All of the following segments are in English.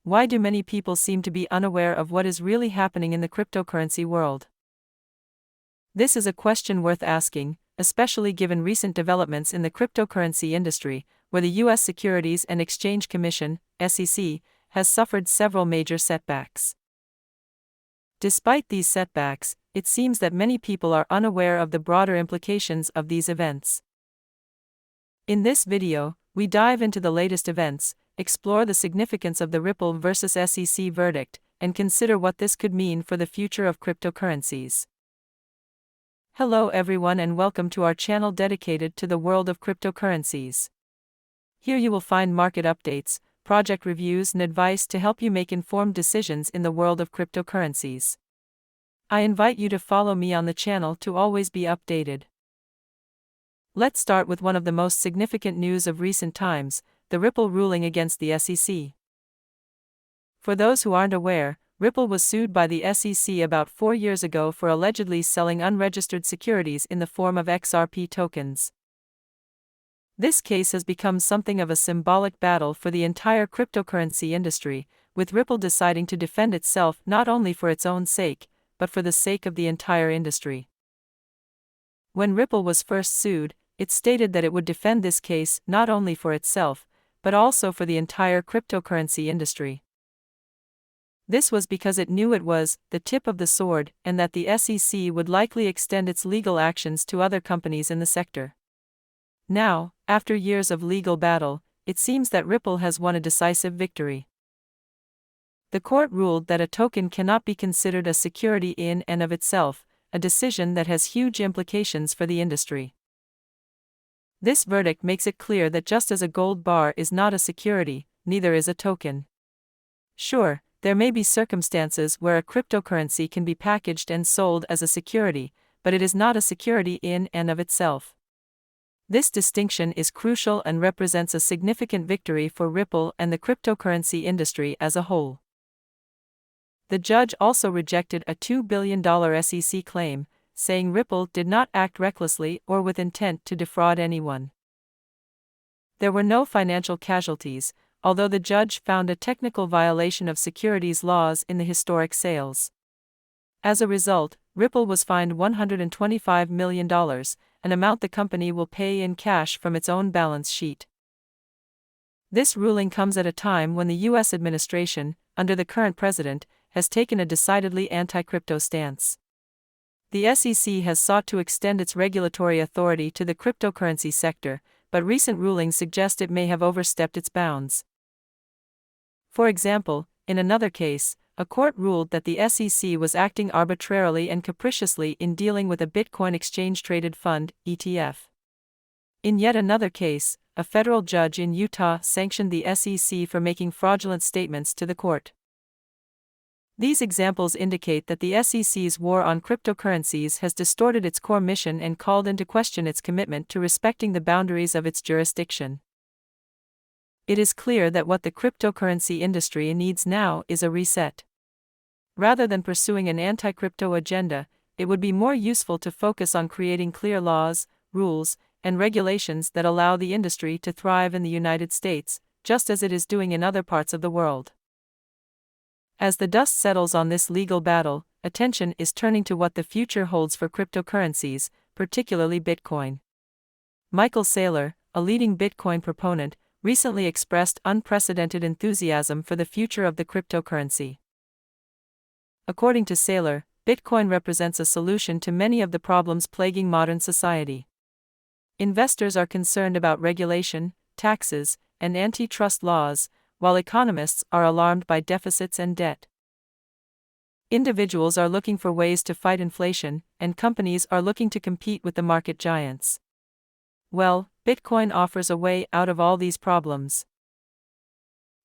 Why do many people seem to be unaware of what is really happening in the cryptocurrency world? This is a question worth asking, especially given recent developments in the cryptocurrency industry, where the U.S. Securities and Exchange Commission, SEC, has suffered several major setbacks. Despite these setbacks, it seems that many people are unaware of the broader implications of these events. In this video, we dive into the latest events, explore the significance of the Ripple versus SEC verdict, and consider what this could mean for the future of cryptocurrencies. Hello everyone and welcome to our channel dedicated to the world of cryptocurrencies. Here you will find market updates, project reviews and advice to help you make informed decisions in the world of cryptocurrencies. I invite you to follow me on the channel to always be updated. Let's start with one of the most significant news of recent times, the Ripple ruling against the SEC. For those who aren't aware, Ripple was sued by the SEC about 4 years ago for allegedly selling unregistered securities in the form of XRP tokens. This case has become something of a symbolic battle for the entire cryptocurrency industry, with Ripple deciding to defend itself not only for its own sake, but for the sake of the entire industry. When Ripple was first sued, it stated that it would defend this case not only for itself, but also for the entire cryptocurrency industry. This was because it knew it was the tip of the sword and that the SEC would likely extend its legal actions to other companies in the sector. Now, after years of legal battle, it seems that Ripple has won a decisive victory. The court ruled that a token cannot be considered a security in and of itself, a decision that has huge implications for the industry. This verdict makes it clear that just as a gold bar is not a security, neither is a token. Sure, there may be circumstances where a cryptocurrency can be packaged and sold as a security, but it is not a security in and of itself. This distinction is crucial and represents a significant victory for Ripple and the cryptocurrency industry as a whole. The judge also rejected a $2 billion SEC claim, saying Ripple did not act recklessly or with intent to defraud anyone. There were no financial casualties, although the judge found a technical violation of securities laws in the historic sales. As a result, Ripple was fined $125 million, an amount the company will pay in cash from its own balance sheet. This ruling comes at a time when the U.S. administration, under the current president, has taken a decidedly anti-crypto stance. The SEC has sought to extend its regulatory authority to the cryptocurrency sector, but recent rulings suggest it may have overstepped its bounds. For example, in another case, a court ruled that the SEC was acting arbitrarily and capriciously in dealing with a Bitcoin exchange-traded fund, ETF. In yet another case, a federal judge in Utah sanctioned the SEC for making fraudulent statements to the court. These examples indicate that the SEC's war on cryptocurrencies has distorted its core mission and called into question its commitment to respecting the boundaries of its jurisdiction. It is clear that what the cryptocurrency industry needs now is a reset. Rather than pursuing an anti-crypto agenda, it would be more useful to focus on creating clear laws, rules, and regulations that allow the industry to thrive in the United States, just as it is doing in other parts of the world. As the dust settles on this legal battle, attention is turning to what the future holds for cryptocurrencies, particularly Bitcoin. Michael Saylor, a leading Bitcoin proponent, recently expressed unprecedented enthusiasm for the future of the cryptocurrency. According to Saylor, Bitcoin represents a solution to many of the problems plaguing modern society. Investors are concerned about regulation, taxes, and antitrust laws, while economists are alarmed by deficits and debt. Individuals are looking for ways to fight inflation, and companies are looking to compete with the market giants. Well, Bitcoin offers a way out of all these problems.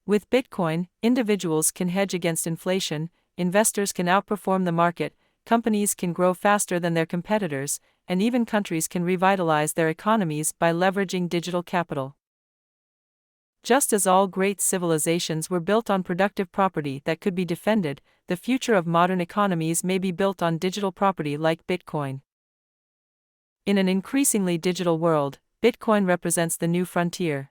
With Bitcoin, individuals can hedge against inflation, investors can outperform the market, companies can grow faster than their competitors, and even countries can revitalize their economies by leveraging digital capital. Just as all great civilizations were built on productive property that could be defended, the future of modern economies may be built on digital property like Bitcoin. In an increasingly digital world, Bitcoin represents the new frontier.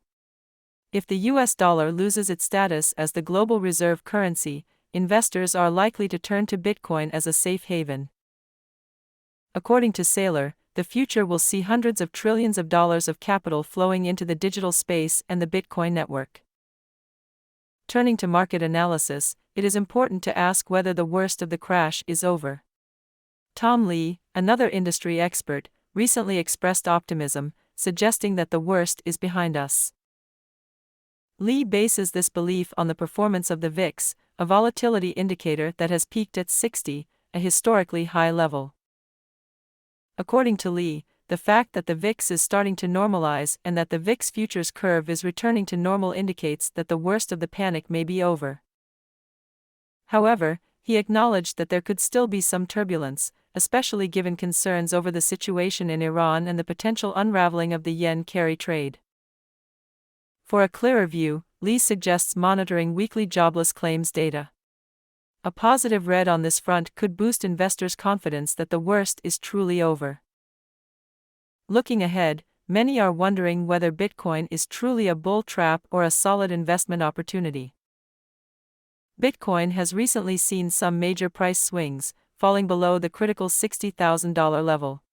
If the US dollar loses its status as the global reserve currency, investors are likely to turn to Bitcoin as a safe haven. According to Saylor, the future will see hundreds of trillions of dollars of capital flowing into the digital space and the Bitcoin network. Turning to market analysis, it is important to ask whether the worst of the crash is over. Tom Lee, another industry expert, recently expressed optimism, suggesting that the worst is behind us. Lee bases this belief on the performance of the VIX, a volatility indicator that has peaked at 60, a historically high level. According to Lee, the fact that the VIX is starting to normalize and that the VIX futures curve is returning to normal indicates that the worst of the panic may be over. However, he acknowledged that there could still be some turbulence, especially given concerns over the situation in Iran and the potential unraveling of the yen-carry trade. For a clearer view, Lee suggests monitoring weekly jobless claims data. A positive read on this front could boost investors' confidence that the worst is truly over. Looking ahead, many are wondering whether Bitcoin is truly a bull trap or a solid investment opportunity. Bitcoin has recently seen some major price swings, falling below the critical $60,000 level.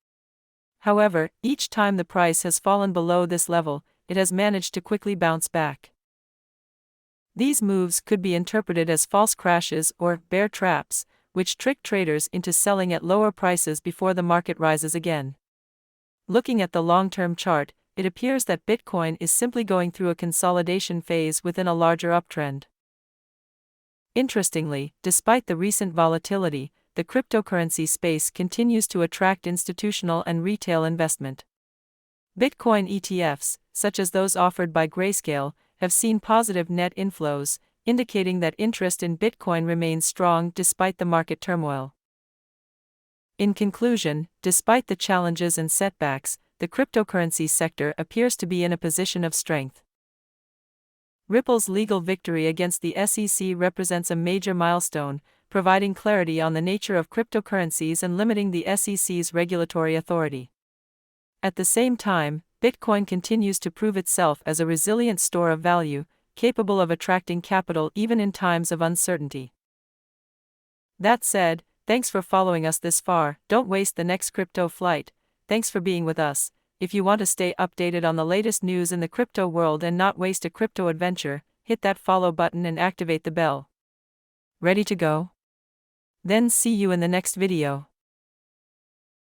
However, each time the price has fallen below this level, it has managed to quickly bounce back. These moves could be interpreted as false crashes or bear traps, which trick traders into selling at lower prices before the market rises again. Looking at the long-term chart, it appears that Bitcoin is simply going through a consolidation phase within a larger uptrend. Interestingly, despite the recent volatility, the cryptocurrency space continues to attract institutional and retail investment. Bitcoin ETFs, such as those offered by Grayscale, have seen positive net inflows, indicating that interest in Bitcoin remains strong despite the market turmoil. In conclusion, despite the challenges and setbacks, the cryptocurrency sector appears to be in a position of strength. Ripple's legal victory against the SEC represents a major milestone, providing clarity on the nature of cryptocurrencies and limiting the SEC's regulatory authority. At the same time, Bitcoin continues to prove itself as a resilient store of value, capable of attracting capital even in times of uncertainty. That said, thanks for following us this far. Don't waste the next crypto flight. Thanks for being with us. If you want to stay updated on the latest news in the crypto world and not waste a crypto adventure, hit that follow button and activate the bell. Ready to go? Then see you in the next video.